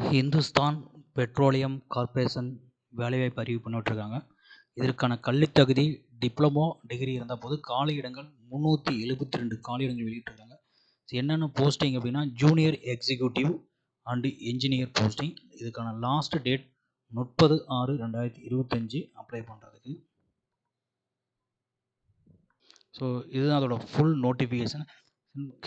Hindustan petroleum corporation வேலைவாய்ப்பு அறிவிப்பு பண்ணிவிட்ருக்காங்க. இதற்கான கல்வித் தகுதி டிப்ளமோ டிகிரி இருந்தால் போது காலி இடங்கள் 372 காலி இடங்கள் வெளியிட்டிருக்காங்க. என்னென்ன போஸ்டிங் அப்படின்னா junior executive and engineer posting. இதுக்கான லாஸ்ட் டேட் 30/6/2025 அப்ளை பண்ணுறதுக்கு. ஸோ இதுதான் அதோட full notification.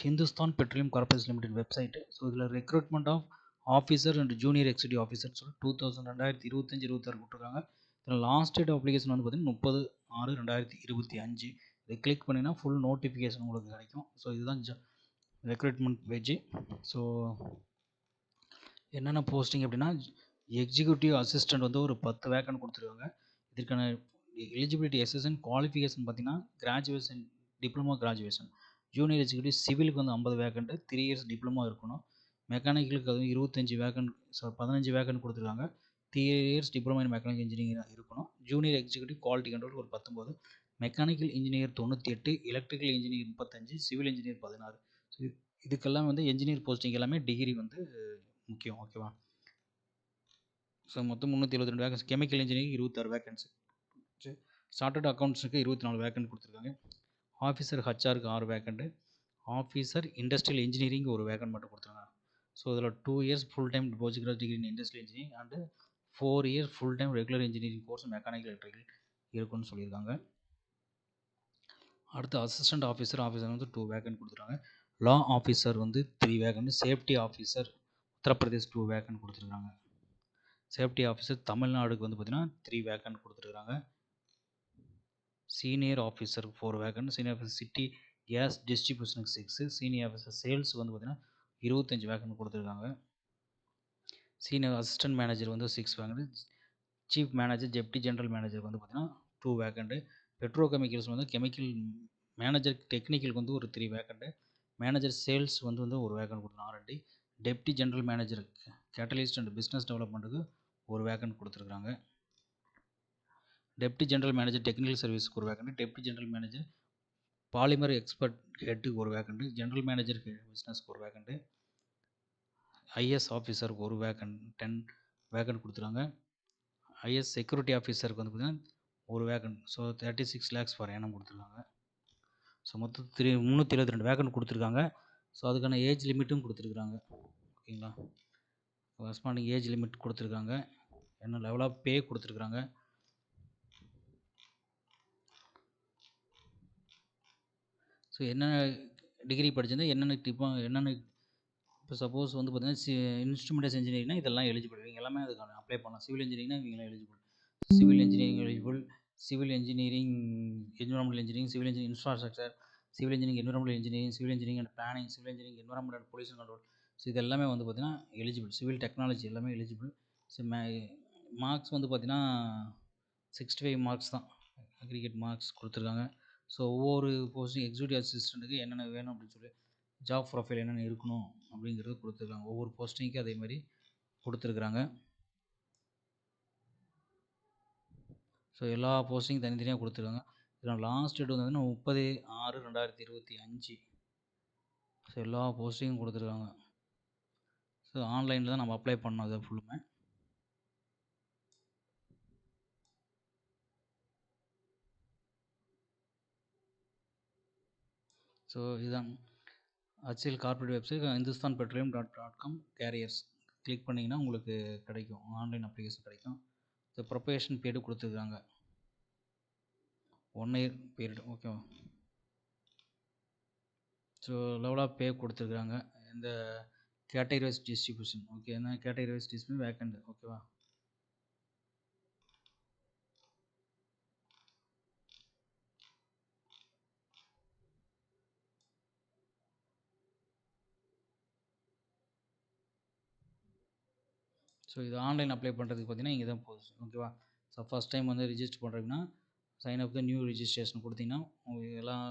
Hindustan petroleum corporation limited website. So இதில் recruitment of officer and junior executive officer சொல்லி 2025-26 கொடுத்துருக்காங்க. இதில் லாஸ்ட் டேட் அப்ளிகேஷன் வந்து பார்த்திங்கன்னா 30/6/2025. இதை கிளிக் பண்ணிங்கன்னா ஃபுல் நோட்டிஃபிகேஷன் உங்களுக்கு கிடைக்கும். ஸோ இதுதான் ரெக்ரூட்மெண்ட் பேஜ். ஸோ என்னென்ன போஸ்டிங் அப்படின்னா எக்ஸிக்யூட்டிவ் அசிஸ்டண்ட் வந்து ஒரு 10 வேக்கன்ட் கொடுத்துருக்காங்க. இதற்கான எலிஜிபிலிட்டி எஸ்எஸ்என் குவாலிஃபிகேஷன் பார்த்திங்கன்னா graduation diploma graduation. Junior executive சிவிலுக்கு வந்து 50 வேக்கன்ட்டு 3 இயர்ஸ் டிப்ளமோ இருக்கணும். மெக்கானிக்கலுக்கு அது 25 வேக்கன்ட் 15 வேக்கன்ட் கொடுத்துருக்காங்க. 3 years diploma in mechanical engineering இருக்கணும். ஜூனியர் எக்ஸிக்யூட்டிவ் குவாலிட்டி கண்ட்ரோல் ஒரு 19, mechanical engineer 98, electrical engineer 35, civil engineer 16. So இதுக்கெல்லாம் வந்து என்ஜினியர் போஸ்டிங் எல்லாமே டிகிரி வந்து முக்கியம். ஓகேவா? ஸோ மொத்தம் 372 vacancy. Chemical engineering 26 vacancy. Chartered அக்கௌண்ட்ஸுக்கு 24 வேக்கன்ட் கொடுத்துருக்காங்க. ஆஃபீஸர் ஹச்ஆருக்கு 6 வேக்கண்ட்டு. ஆஃபீஸர் இண்டஸ்ட்ரியல் இன்ஜினியரிங் ஒரு வேக்கன்ட் மட்டும் கொடுத்துருக்காங்க. ஸோ இதில் 2 years full time post graduate degree in industrial engineering and 4 years full time regular engineering course mechanical electrical இருக்குன்னு சொல்லியிருக்காங்க. அடுத்து அசிஸ்டன்ட் ஆஃபீஸர் வந்து 2 வேக்கன்ட் கொடுத்துருக்காங்க. லா ஆஃபீஸர் வந்து 3 vacant. Safety officer Uttar Pradesh 2 vacant கொடுத்துருக்காங்க. சேஃப்டி ஆஃபீஸர் தமிழ்நாடுக்கு வந்து பார்த்திங்கன்னா 3 வேக்கன்ட் கொடுத்துருக்காங்க. Senior officer 4 vacant. Senior officer city gas டிஸ்ட்ரிபியூஷனுக்கு 6. சீனியர் ஆஃபீஸர் சேல்ஸ் வந்து பார்த்திங்கன்னா 25 வேக்கன்ட் கொடுத்துருக்காங்க. சீனியர் அசிஸ்டன்ட் மேனேஜர் வந்து 6 vacant. Chief manager deputy general மேனேஜருக்கு வந்து பார்த்திங்கன்னா 2 வேக்கன்ட்டு. பெட்ரோ கெமிக்கல்ஸ் வந்து கெமிக்கல் மேனேஜர் டெக்னிக்கலுக்கு வந்து ஒரு 3 வேக்கன்ட்டு. மேனேஜர் சேல்ஸ் வந்து ஒரு வேக்கன்ட் கொடுத்துருக்காங்க. R and D deputy general manager catalyst and business டெவலப்மெண்ட்டுக்கு ஒரு வேக்கன்ட் கொடுத்துருக்காங்க. டெப்டி ஜென்ரல் மேனேஜர் டெக்னிக்கல் சர்வீஸ்க்கு ஒரு vacant. Deputy general manager polymer expert ஹெட்டுக்கு ஒரு வேக்கன்ட். ஜென்ரல் மேனேஜர் பிஸ்னஸ்க்கு ஒரு வேக்கன்ட். ஐஎஸ் ஆஃபீஸருக்கு ஒரு வேக்கன்ட் 10 வேக்கன்ட் கொடுத்துருக்காங்க. ஐஎஸ் செக்யூரிட்டி ஆஃபீஸருக்கு வந்து பார்த்திங்கன்னா ஒரு வேக்கன்ட். ஸோ 36 lakhs ஃபார் ஏனம் கொடுத்துருக்காங்க. ஸோ மொத்தம் 372 வேக்கன்ட் கொடுத்துருக்காங்க. ஸோ அதுக்கான ஏஜ் லிமிட்டும் கொடுத்துருக்குறாங்க. ஓகேங்களா? கரஸ்பாண்டிங் ஏஜ் லிமிட் கொடுத்துருக்காங்க. என்ன லெவல் ஆஃப் பே கொடுத்துருக்குறாங்க. ஸோ என்னென்ன டிகிரி படிச்சிருந்தா என்னென்ன இப்போ சப்போஸ் வந்து பார்த்தீங்கன்னா இன்ஸ்ட்ருமெண்டேஷன் இன்ஜினியரிங்னா இதெல்லாம் எலிஜிபிள். இவங்க எல்லாமே அதுக்கான அப்ளை பண்ணலாம். சிவில் இன்ஜினியரிங்னா இவங்களாம் eligible. Civil engineering eligible. Civil engineering environmental engineering, civil engineering infrastructure, civil engineering environmental engineering, civil engineering and planning, civil engineering environment and pollution control. So இது எல்லாமே வந்து பார்த்தீங்கன்னா எலிஜிபிள். சிவில் டெக்னாலஜி எல்லாமே eligible. So marks வந்து பார்த்தீங்கன்னா 65 marks தான் aggregate marks கொடுத்துருக்காங்க. So ஒவ்வொரு போஸ்டிங் எக்ஸிக்யூட்டிவ் அசிஸ்டண்ட்டுக்கு என்னென்ன வேணும் அப்படின்னு சொல்லி ஜாப் ப்ரொஃபைல் என்னென்ன இருக்கணும் அப்படிங்கிறது கொடுத்துருக்காங்க. ஒவ்வொரு போஸ்டிங்க்கு அதே மாதிரி கொடுத்துருக்குறாங்க. ஸோ எல்லா போஸ்டிங்கும் தனித்தனியாக கொடுத்துருக்காங்க. இதில் லாஸ்ட் டேட் வந்து 30/6/2025. ஸோ எல்லா போஸ்டிங்கும் கொடுத்துருக்காங்க. ஸோ ஆன்லைனில் தான் நம்ம அப்ளை பண்ணோம் அதை ஃபுல்லுமே. ஸோ இதுதான் HCL corporate website hindustan petroleum.com careers click பண்ணிங்கன்னா உங்களுக்கு கிடைக்கும். ஆன்லைன் அப்ளிகேஷன் கிடைக்கும். ஸோ ப்ரொபேஷன் பீரியட் கொடுத்துருக்காங்க 1 year பீரியட். ஓகேவா? ஸோ லெவல் ஆஃப் பே கொடுத்துருக்குறாங்க. இந்த கேட்டகரி வைஸ் டிஸ்ட்ரிபியூஷன். ஓகே, என்ன கேட்டகரி வைஸ் டிஸ்ட்ரிபியூஷன் வேக்கண்ட். ஓகேவா? ஸோ இது ஆன்லைன் அப்ளை பண்ணுறதுக்கு பார்த்தீங்கன்னா இங்கே தான் போகுது. ஓகேவா? ஸோ ஃபஸ்ட் டைம் வந்து ரிஜிஸ்டர் பண்ணுறீங்கன்னா sign up the new registration கொடுத்தீங்கன்னா உங்களுக்கு எல்லாம்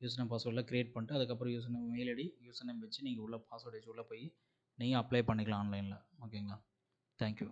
யூசர் நேம் பாஸ்வேர்டெலாம் க்ரியேட் பண்ணிட்டு அதுக்கப்புறம் user name mail ID user name வச்சு நீங்கள் உள்ள பாஸ்வேர்டு வச்சு உள்ளே போய் நீங்கள் அப்ளை பண்ணிக்கலாம் ஆன்லைனில். ஓகேங்களா? தேங்க்யூ.